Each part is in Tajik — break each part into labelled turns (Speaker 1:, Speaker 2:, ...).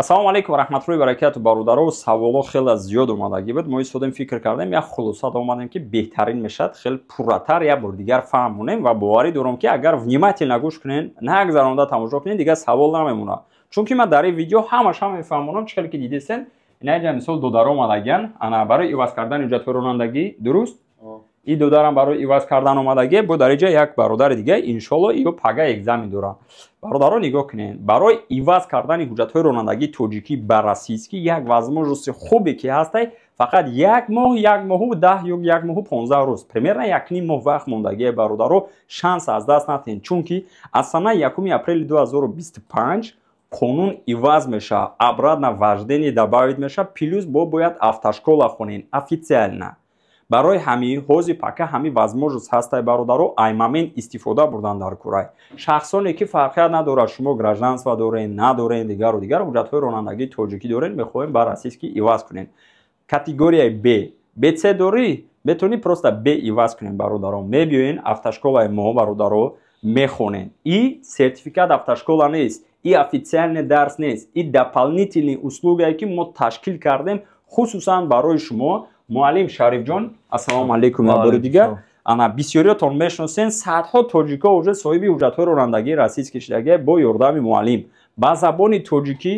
Speaker 1: ассалому алейкум ва раҳматуллоҳи ва баракату бародаро. Саволо хеле зиёд омадаги буд. Мо истодем фикр кардем як хулосат омадем ки беҳтарин мешавад хеле пурратар як бор дигар фаҳм монем ва боварӣ дорам ки агар внимательно гӯш кунен, нагзаронда тамошо кунен, дигар савол намемонад. Чунки ман дар ин видео ҳамаш мефаҳмонам чӣ хеле ки дидесен. Инаҷа мисол додаро омадагиян, ана барои иваз кардани ҳуҷҷатҳои ронандагӣ, дуруст? И додарам барои иваз кардан омадаги, бо дар инҷа як бародари дига иншолло ё пага экзамен дорад. Бародаро нигоҳ кунед, барои иваз кардани ҳуҷҷатҳои ронандагии тоҷикӣ ба российский як возможности хубе ки ҳастай, фақат як моҳу 10 ё як моҳу 15 рӯз, примерно якним моҳ вақт мондагие бародаро, шанс аз даст надиҳен, чунки аз санаи 1 апрели 2025 қонун иваз мешавад, обратно вождение добавит мешавад, плюс бояд автошкола хонен официально. Барои ҳамин ҳози пака ҳамин возможност ҳастай бародаро ай момент истифода бурдан дар курай. Шахсоне ки фарқият надорад шумо гражданство дорен, надорен, дигару дигар ҳуҷҷатҳои ронандагии тоҷикӣ дорен, мехоҳем ба российский иваз кунен. Категорияи Б. Б-С дорӣ? метавонӣ просто Б иваз кунен бародаро. Мебиёен автошколаи мо бародаро мехонен. И сертификат автошкола нест, и официальный дарс нест, и дополнительные услуги ки мо ташкил кардем хусусан барои шумо. Муаллим Шарифҷон, ассалому алейкум бори дигар. Ана бисёриятон мешносен, садҳо тоҷико уже соҳиби ҳуҷҷатҳои ронандагии российский шудагӣ бо ёрдами муаллим. Ба забони тоҷикӣ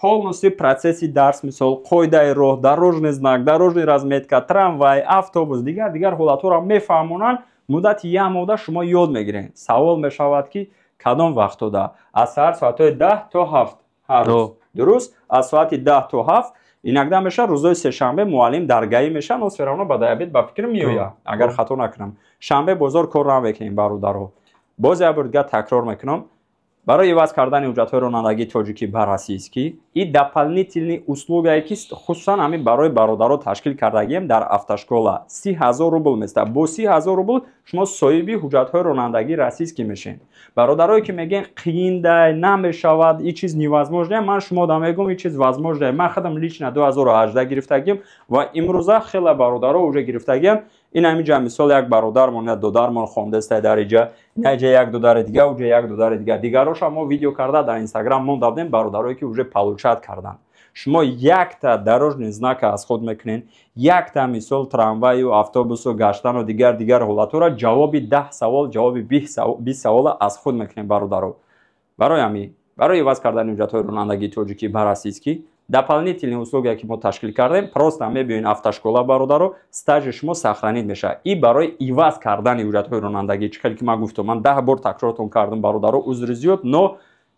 Speaker 1: полностью процесси дарс, мисол қоидаи роҳ, дорожный знак, дорожный разметка, трамвай, автобус, дигар ҳолатҳоро мефаҳмонанд. Муддати як моҳ шумо ёд мегирен. Савол мешавад ки кадом вақтода? Аз саҳар соати 10 то 7 ҳар рӯз. Дуруст? Аз соати 10 то 7 иногда меша рӯзои сешанбе муаллим дар гаи меша, но все равно ба диабет ба фикр меояд, агар хато накунам. Шанбе бозор кор намекунем бародаро. Боз як бор дигар такрор мекунам. Барои иваз кардани ҳуҷҷатҳои ронандагии тоҷикӣ ба российский и дополнительные услуги ки хусусан ҳамин барои бародаро ташкил кардагием дар автошкола 30,000 рубл места. Бо 30,000 рубл шумо соҳиби ҳуҷҷатҳои ронандагии российский мешен. Бародарое ки мегӯянд қииндай намешавад, ин чиз невозможно, ман шумо да мегӯям ин чиз возможно. Ман худам лично 2018 гирифтагием ва имрӯза хеле бародаро уже гирифтагием. Ин ҳаминҷа мисол як бародармон я додармон хондестай дар инҷа, инаҷа як додари дига, уҷа як додари дига. Дигароша мо видео карда дар Инстаграм монда будем бародарое ки уже получат карданд. Шумо якта дорожный знака аз худ мекунен, якта мисол трамваю, автобусу гаштану дигар ҳолатҳоро ҷавоби 10 савол, ҷавоби 20 савола аз худ мекунен бародаро. Барои иваз кардани ҳуҷҷатҳои ронандагии тоҷикӣ ба российский дополнительные услуги ки мо ташкил кардем, просто мебиёен автошкола бародаро, стажи шумо сохранид мешавад. И барои иваз кардани ҳуҷҷатҳои ронандагӣ чӣ хеле ки ман гуфтам, ман 10 бор такрортон кардам бародаро, узри зиёд, но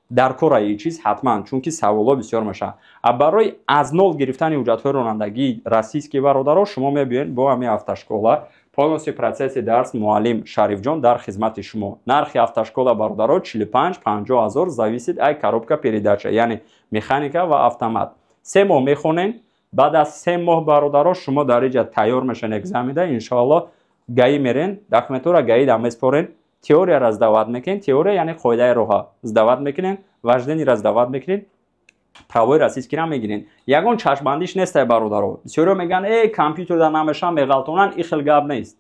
Speaker 1: дар кора ин чиз ҳатман, чунки саволо бисёр мешавад. А барои аз нол гирифтани ҳуҷҷатҳои ронандагии российский бародаро шумо мебиёен бо ҳамин автошкола полностью процесси дарс муаллим Шарифҷон дар хизмати шумо. Нархи автошкола бародаро 45-50 ҳазор зависит ай коробка передача, яъне механика ва автомат. 3 моҳ мехонен, баъд аз 3 моҳ бародаро шумо дар инҷа тайёр мешавен экзамида, иншоалло гаи мерен, документора гаи да меспорен, теорияро сдават мекунен, теория яъне қоидаи роҳа сдават мекунен, вождениро сдават мекунен, правои российскиро мегирен. Ягон чашмбандиш нестай бародаро. Бисёриҳо мегӯянд компютерда намешавад меғалтонанд, ин хел гап нест.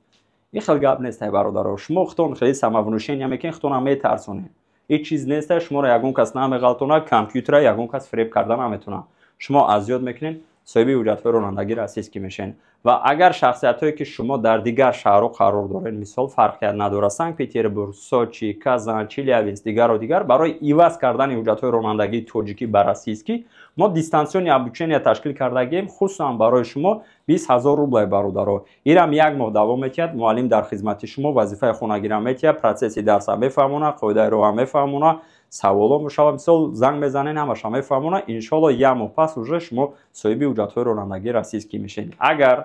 Speaker 1: Ин хел гап нестай бародаро. Шумо худтон хеле самовнушения мекунед, худтонам метарсонед. Ин чиз нестай, шуморо ягон кас намеғалтонад, компютера ягон кас фреб карда наметавонад. Шумо аз ёд мекунед, соҳиби ҳуҷҷатҳои ронандагии российский мешен. Ва агар шахсиятҳое ки шумо дар дигар шаҳрҳо қарор доред, мисол фарқият надорад, Санкт-Петербург, Сочи, Казан, Челябинск, дигару дигар, барои иваз кардани ҳуҷҷатҳои ронандагии тоҷикӣ ба российский мо дистансиони обучение ташкил кардагием, хусусан барои шумо 20,000 рублай бародаро. Ирам як моҳ давом метиҳад, муаллим дар хизмати шумо вазифаи хонагиро метиҳад, процесси дарса мефаҳмонад, қоидаи роҳа мефаҳмонад, саволо мешавад, мисол занг мезанен, ҳамаша мефаҳмонад. Иншоалло як моҳ пас уже шумо соҳиби ҳуҷҷатҳои ронандагии российский мешавед. Агар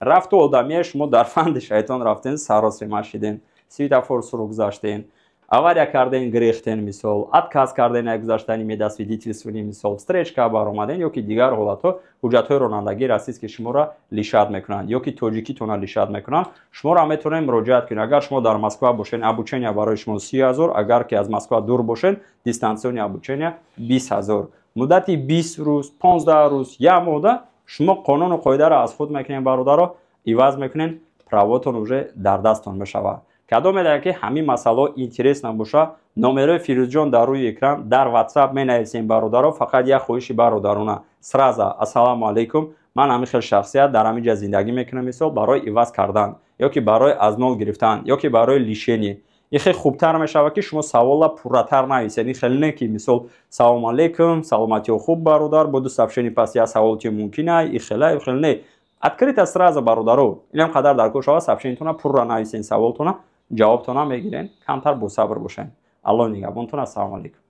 Speaker 1: рафту одамия шумо дар фанди шайтон рафтен, саросима шиден, светофорсро гузаштен, авария карден, гирехтен, мисол отказ карден аз гузаштани медосвидетельствони, мисол встречка баромаден ё ки дигар ҳолатҳо ҳуҷҷатҳои ронандагии российский шуморо лишат мекунанд ё ки тоҷикитона лишат мекунанд, шуморо метавонем муроҷиат кунед. Агар шумо дар Москва бошен, обучение барои шумо 30,000, агар ки аз Москва дур бошен, дистансиони обучение 20,000. Муддати 20 рӯз, 15 рӯз, як моҳда шумо қонуну қоидаро аз худ мекунед бародаро, иваз мекунед, правотон уже дар дасттон мешавад. Кадом медояд ки ҳамин масъало интерес набоша, номерои Фирӯзҷон дар рӯи экран дар WhatsApp менависем бародаро. Фақат як хоҳиши бародарона сраза ассалому алайкум, ман ҳамин хел шахсият дар ҳамин ҷа зиндагӣ мекунам, мисол барои иваз кардан ё ки барои аз нол гирифтан ё ки барои лишение. ин хеле хубтар мешавад ки шумо савола пурратар нависед. ин хеле не ки мисол салому алайкум, саломатиё хуб бародар, буду сообщение пас я савол ти мумкина, и хеле не. Открыто сразу бародаро. Инам қадар дар кӯшава сообщениятона пурра нависен, саволтона ҷавобтона мегирен. Камтар босабр бошен. Аллоҳ нигаҳбонтон. Ассалому алайкум.